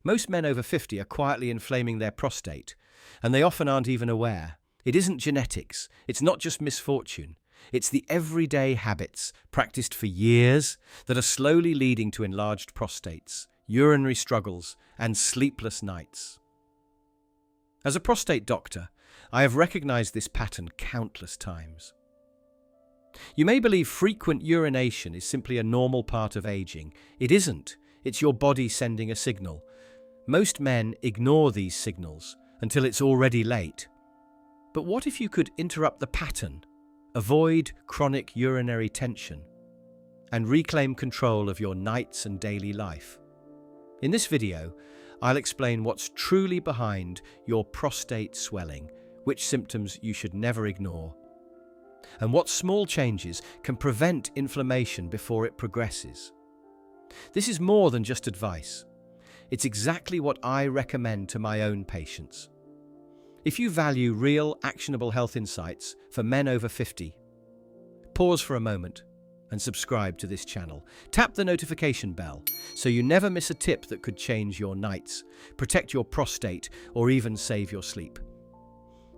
Most men over 50 are quietly inflaming their prostate, and they often aren't even aware. It isn't genetics, it's not just misfortune. It's the everyday habits, practiced for years, that are slowly leading to enlarged prostates, urinary struggles, and sleepless nights. As a prostate doctor, I have recognized this pattern countless times. You may believe frequent urination is simply a normal part of aging. It isn't. It's your body sending a signal. Most men ignore these signals until it's already late. But what if you could interrupt the pattern, avoid chronic urinary tension, and reclaim control of your nights and daily life? In this video, I'll explain what's truly behind your prostate swelling, which symptoms you should never ignore, and what small changes can prevent inflammation before it progresses. This is more than just advice. It's exactly what I recommend to my own patients. If you value real, actionable health insights for men over 50, pause for a moment and subscribe to this channel. Tap the notification bell so you never miss a tip that could change your nights, protect your prostate, or even save your sleep.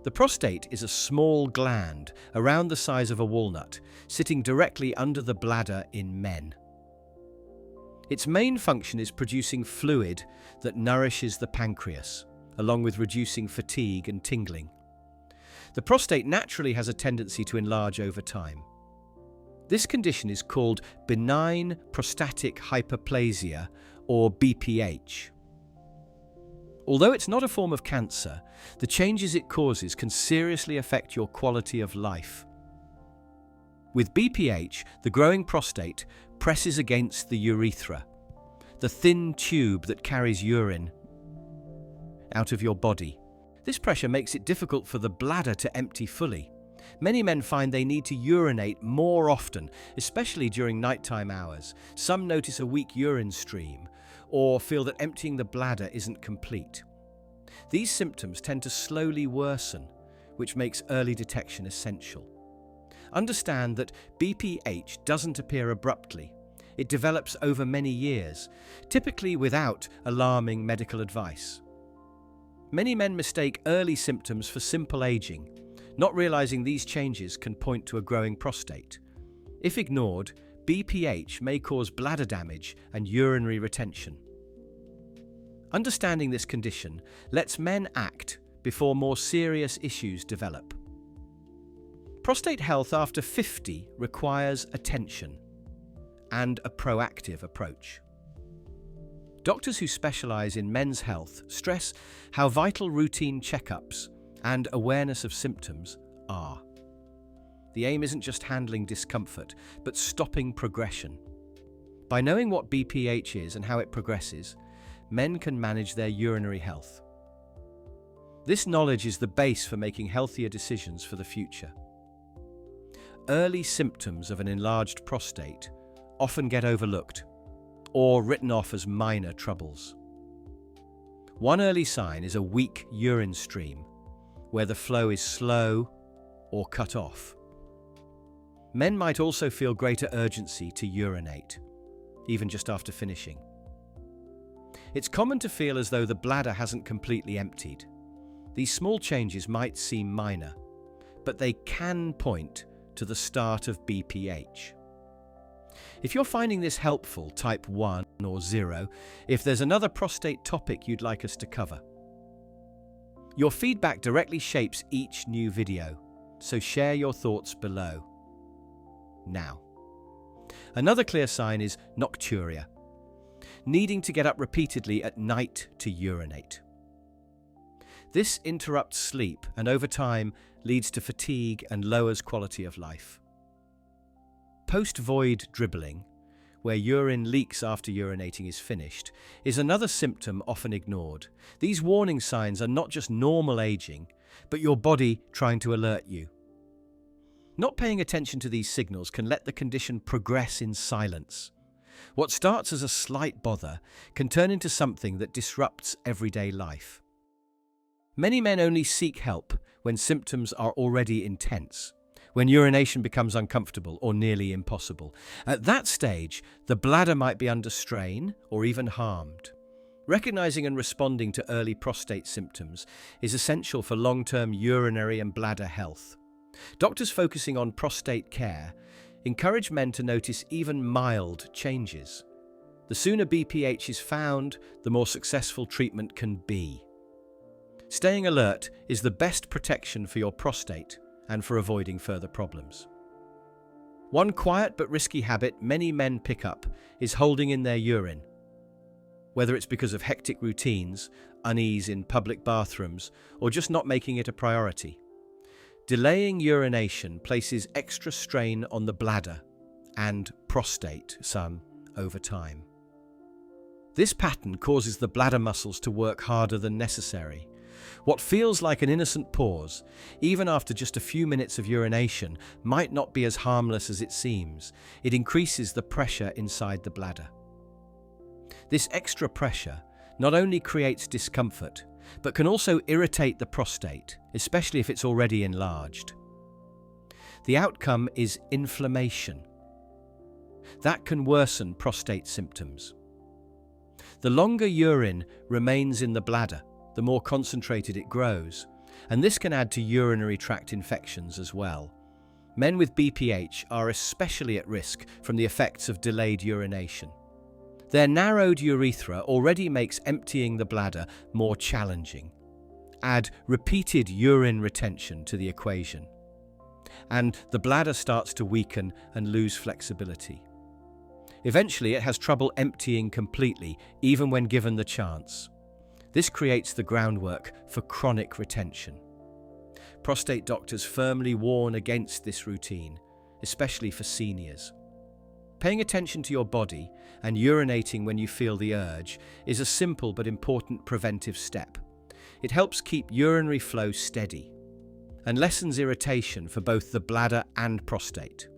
The prostate is a small gland around the size of a walnut, sitting directly under the bladder in men. Its main function is producing fluid that nourishes the pancreas, along with reducing fatigue and tingling. The prostate naturally has a tendency to enlarge over time. This condition is called benign prostatic hyperplasia, or BPH. Although it's not a form of cancer, the changes it causes can seriously affect your quality of life. With BPH, the growing prostate presses against the urethra, the thin tube that carries urine out of your body. This pressure makes it difficult for the bladder to empty fully. Many men find they need to urinate more often, especially during nighttime hours. Some notice a weak urine stream or feel that emptying the bladder isn't complete. These symptoms tend to slowly worsen, which makes early detection essential. Understand that BPH doesn't appear abruptly. It develops over many years, typically without alarming medical advice. Many men mistake early symptoms for simple aging, not realizing these changes can point to a growing prostate. If ignored, BPH may cause bladder damage and urinary retention. Understanding this condition lets men act before more serious issues develop. Prostate health after 50 requires attention and a proactive approach. Doctors who specialize in men's health stress how vital routine checkups and awareness of symptoms are. The aim isn't just handling discomfort, but stopping progression. By knowing what BPH is and how it progresses, men can manage their urinary health. This knowledge is the base for making healthier decisions for the future. Early symptoms of an enlarged prostate often get overlooked or written off as minor troubles. One early sign is a weak urine stream, where the flow is slow or cut off. Men might also feel greater urgency to urinate, even just after finishing. It's common to feel as though the bladder hasn't completely emptied. These small changes might seem minor, but they can point to the start of BPH. If you're finding this helpful, type 1 or 0 if there's another prostate topic you'd like us to cover. Your feedback directly shapes each new video, so share your thoughts below. Now, another clear sign is nocturia, needing to get up repeatedly at night to urinate. This interrupts sleep and over time leads to fatigue and lowers quality of life. Post-void dribbling, where urine leaks after urinating is finished, is another symptom often ignored. These warning signs are not just normal aging, but your body trying to alert you. Not paying attention to these signals can let the condition progress in silence. What starts as a slight bother can turn into something that disrupts everyday life. Many men only seek help when symptoms are already intense, when urination becomes uncomfortable or nearly impossible. At that stage, the bladder might be under strain or even harmed. Recognizing and responding to early prostate symptoms is essential for long-term urinary and bladder health. Doctors focusing on prostate care encourage men to notice even mild changes. The sooner BPH is found, the more successful treatment can be. Staying alert is the best protection for your prostate and for avoiding further problems. One quiet but risky habit many men pick up is holding in their urine. Whether it's because of hectic routines, unease in public bathrooms, or just not making it a priority. Delaying urination places extra strain on the bladder and prostate over time. This pattern causes the bladder muscles to work harder than necessary. What feels like an innocent pause, even after just a few minutes of urination, might not be as harmless as it seems. It increases the pressure inside the bladder. This extra pressure not only creates discomfort, but can also irritate the prostate, especially if it's already enlarged. The outcome is inflammation. That can worsen prostate symptoms. The longer urine remains in the bladder, the more concentrated it grows, and this can add to urinary tract infections as well. Men with BPH are especially at risk from the effects of delayed urination. Their narrowed urethra already makes emptying the bladder more challenging. Add repeated urine retention to the equation, and the bladder starts to weaken and lose flexibility. Eventually, it has trouble emptying completely, even when given the chance. This creates the groundwork for chronic retention. Prostate doctors firmly warn against this routine, especially for seniors. Paying attention to your body and urinating when you feel the urge is a simple but important preventive step. It helps keep urinary flow steady and lessens irritation for both the bladder and prostate.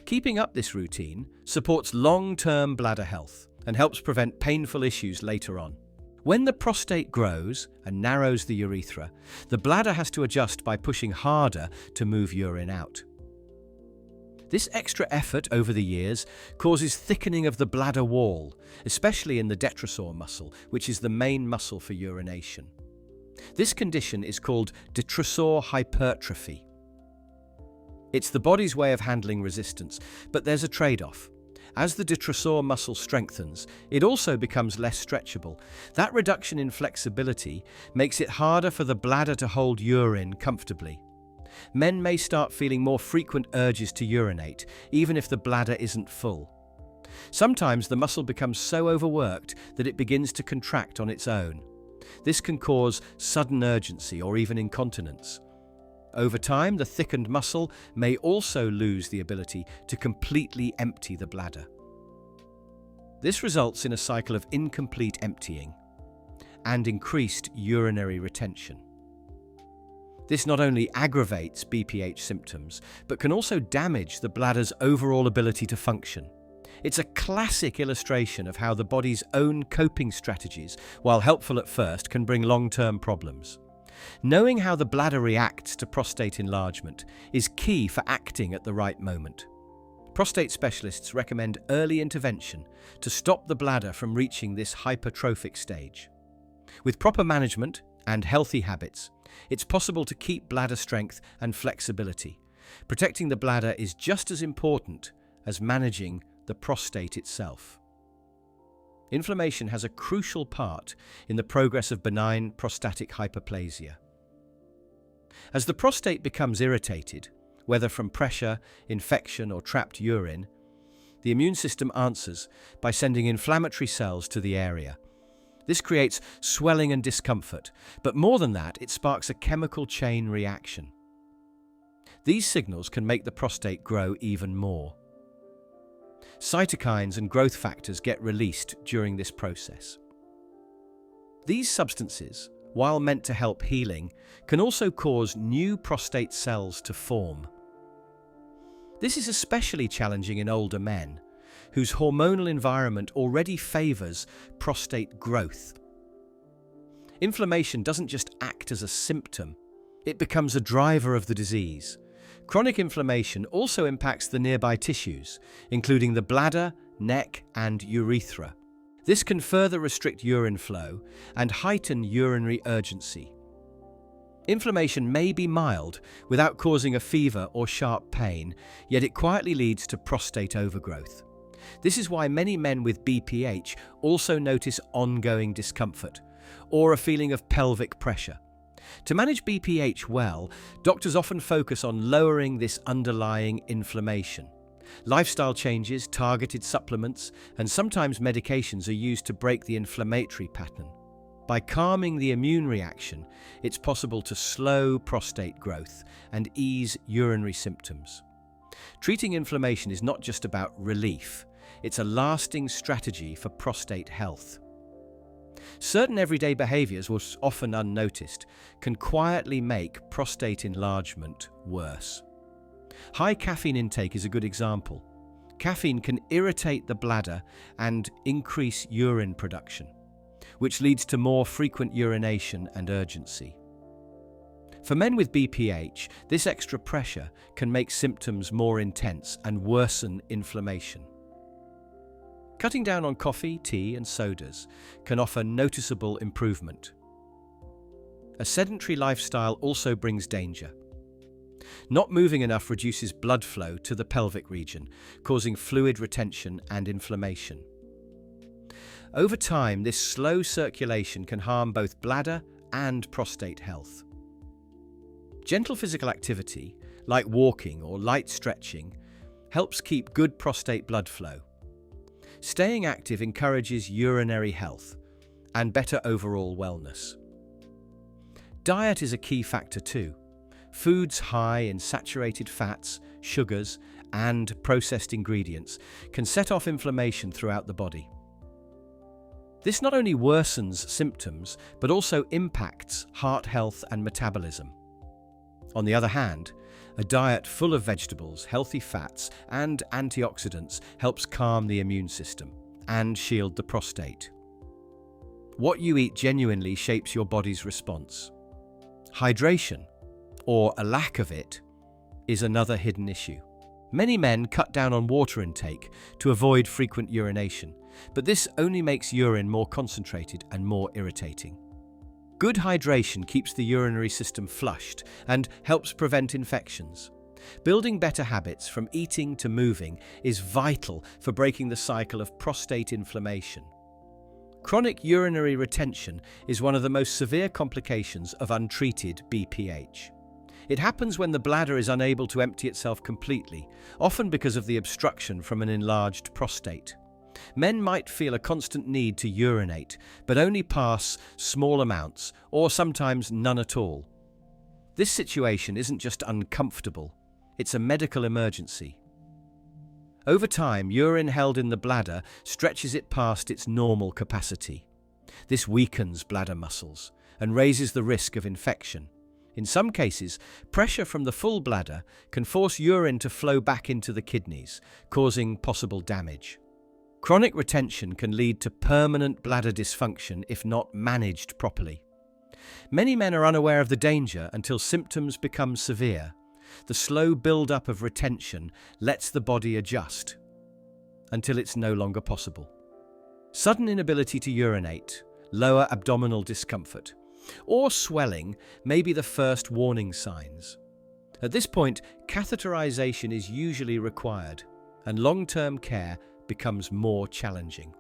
Keeping up this routine supports long-term bladder health and helps prevent painful issues later on. When the prostate grows and narrows the urethra, the bladder has to adjust by pushing harder to move urine out. This extra effort over the years causes thickening of the bladder wall, especially in the detrusor muscle, which is the main muscle for urination. This condition is called detrusor hypertrophy. It's the body's way of handling resistance, but there's a trade-off. As the detrusor muscle strengthens, it also becomes less stretchable. That reduction in flexibility makes it harder for the bladder to hold urine comfortably. Men may start feeling more frequent urges to urinate, even if the bladder isn't full. Sometimes the muscle becomes so overworked that it begins to contract on its own. This can cause sudden urgency or even incontinence. Over time, the thickened muscle may also lose the ability to completely empty the bladder. This results in a cycle of incomplete emptying and increased urinary retention. This not only aggravates BPH symptoms, but can also damage the bladder's overall ability to function. It's a classic illustration of how the body's own coping strategies, while helpful at first, can bring long-term problems. Knowing how the bladder reacts to prostate enlargement is key for acting at the right moment. Prostate specialists recommend early intervention to stop the bladder from reaching this hypertrophic stage. With proper management and healthy habits, it's possible to keep bladder strength and flexibility. Protecting the bladder is just as important as managing the prostate itself. Inflammation has a crucial part in the progress of benign prostatic hyperplasia. As the prostate becomes irritated, whether from pressure, infection, or trapped urine, the immune system answers by sending inflammatory cells to the area. This creates swelling and discomfort, but more than that, it sparks a chemical chain reaction. These signals can make the prostate grow even more. Cytokines and growth factors get released during this process. These substances, while meant to help healing, can also cause new prostate cells to form. This is especially challenging in older men, whose hormonal environment already favors prostate growth. Inflammation doesn't just act as a symptom, it becomes a driver of the disease. Chronic inflammation also impacts the nearby tissues, including the bladder, neck, and urethra. This can further restrict urine flow and heighten urinary urgency. Inflammation may be mild without causing a fever or sharp pain, yet it quietly leads to prostate overgrowth. This is why many men with BPH also notice ongoing discomfort or a feeling of pelvic pressure. To manage BPH well, doctors often focus on lowering this underlying inflammation. Lifestyle changes, targeted supplements, and sometimes medications are used to break the inflammatory pattern. By calming the immune reaction, it's possible to slow prostate growth and ease urinary symptoms. Treating inflammation is not just about relief, it's a lasting strategy for prostate health. Certain everyday behaviors, which are often unnoticed, can quietly make prostate enlargement worse. High caffeine intake is a good example. Caffeine can irritate the bladder and increase urine production, which leads to more frequent urination and urgency. For men with BPH, this extra pressure can make symptoms more intense and worsen inflammation. Cutting down on coffee, tea, and sodas can offer noticeable improvement. A sedentary lifestyle also brings danger. Not moving enough reduces blood flow to the pelvic region, causing fluid retention and inflammation. Over time, this slow circulation can harm both bladder and prostate health. Gentle physical activity, like walking or light stretching, helps keep good prostate blood flow. Staying active encourages urinary health and better overall wellness. Diet is a key factor too. Foods high in saturated fats, sugars, and processed ingredients can set off inflammation throughout the body. This not only worsens symptoms, but also impacts heart health and metabolism. On the other hand, a diet full of vegetables, healthy fats, and antioxidants helps calm the immune system and shield the prostate. What you eat genuinely shapes your body's response. Hydration, or a lack of it, is another hidden issue. Many men cut down on water intake to avoid frequent urination, but this only makes urine more concentrated and more irritating. Good hydration keeps the urinary system flushed and helps prevent infections. Building better habits from eating to moving is vital for breaking the cycle of prostate inflammation. Chronic urinary retention is one of the most severe complications of untreated BPH. It happens when the bladder is unable to empty itself completely, often because of the obstruction from an enlarged prostate. Men might feel a constant need to urinate, but only pass small amounts, or sometimes none at all. This situation isn't just uncomfortable, it's a medical emergency. Over time, urine held in the bladder stretches it past its normal capacity. This weakens bladder muscles and raises the risk of infection. In some cases, pressure from the full bladder can force urine to flow back into the kidneys, causing possible damage. Chronic retention can lead to permanent bladder dysfunction if not managed properly. Many men are unaware of the danger until symptoms become severe. The slow build-up of retention lets the body adjust until it's no longer possible. Sudden inability to urinate, lower abdominal discomfort, or swelling may be the first warning signs. At this point, catheterization is usually required, and long-term care becomes more challenging.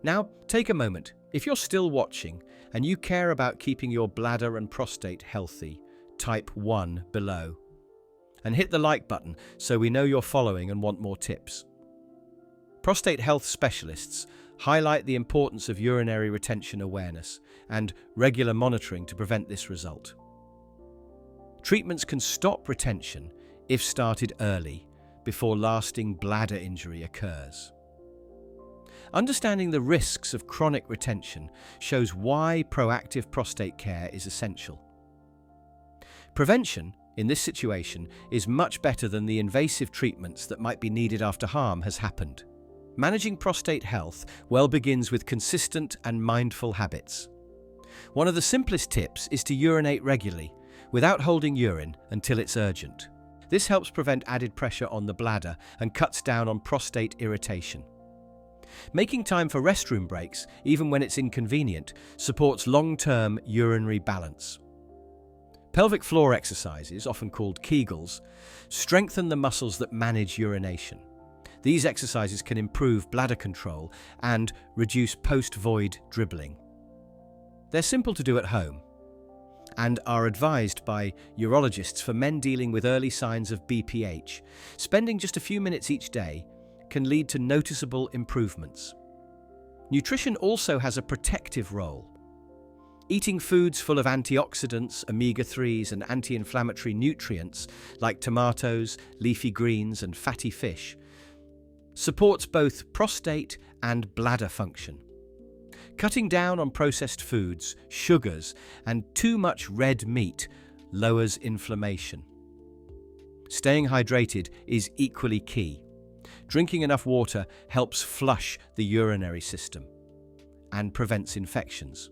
Now, take a moment. If you're still watching and you care about keeping your bladder and prostate healthy, type 1 below. And hit the like button so we know you're following and want more tips. Prostate health specialists highlight the importance of urinary retention awareness and regular monitoring to prevent this result. Treatments can stop retention if started early, before lasting bladder injury occurs. Understanding the risks of chronic retention shows why proactive prostate care is essential. Prevention, in this situation, is much better than the invasive treatments that might be needed after harm has happened. Managing prostate health well begins with consistent and mindful habits. One of the simplest tips is to urinate regularly, without holding urine until it's urgent. This helps prevent added pressure on the bladder and cuts down on prostate irritation. Making time for restroom breaks, even when it's inconvenient, supports long-term urinary balance. Pelvic floor exercises, often called Kegels, strengthen the muscles that manage urination. These exercises can improve bladder control and reduce post-void dribbling. They're simple to do at home and are advised by urologists for men dealing with early signs of BPH. Spending just a few minutes each day can lead to noticeable improvements. Nutrition also has a protective role. Eating foods full of antioxidants, omega-3s, and anti-inflammatory nutrients like tomatoes, leafy greens, and fatty fish supports both prostate and bladder function. Cutting down on processed foods, sugars, and too much red meat lowers inflammation. Staying hydrated is equally key. Drinking enough water helps flush the urinary system and prevents infections.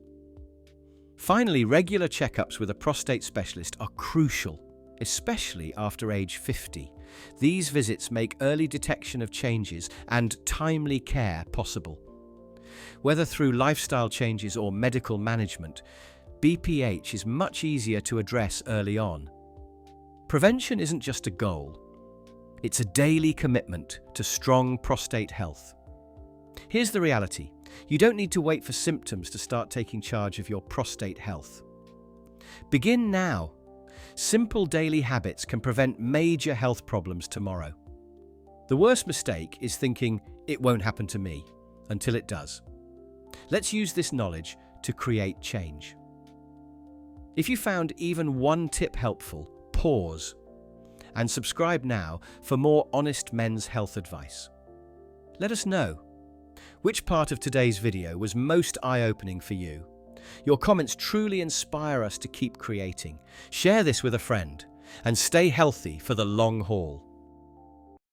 Finally, regular checkups with a prostate specialist are crucial, especially after age 50. These visits make early detection of changes and timely care possible. Whether through lifestyle changes or medical management, BPH is much easier to address early on. Prevention isn't just a goal. It's a daily commitment to strong prostate health. Here's the reality. You don't need to wait for symptoms to start taking charge of your prostate health. Begin now. Simple daily habits can prevent major health problems tomorrow. The worst mistake is thinking, "It won't happen to me," until it does. Let's use this knowledge to create change. If you found even one tip helpful, pause and subscribe now for more honest men's health advice. Let us know. Which part of today's video was most eye-opening for you? Your comments truly inspire us to keep creating. Share this with a friend and stay healthy for the long haul.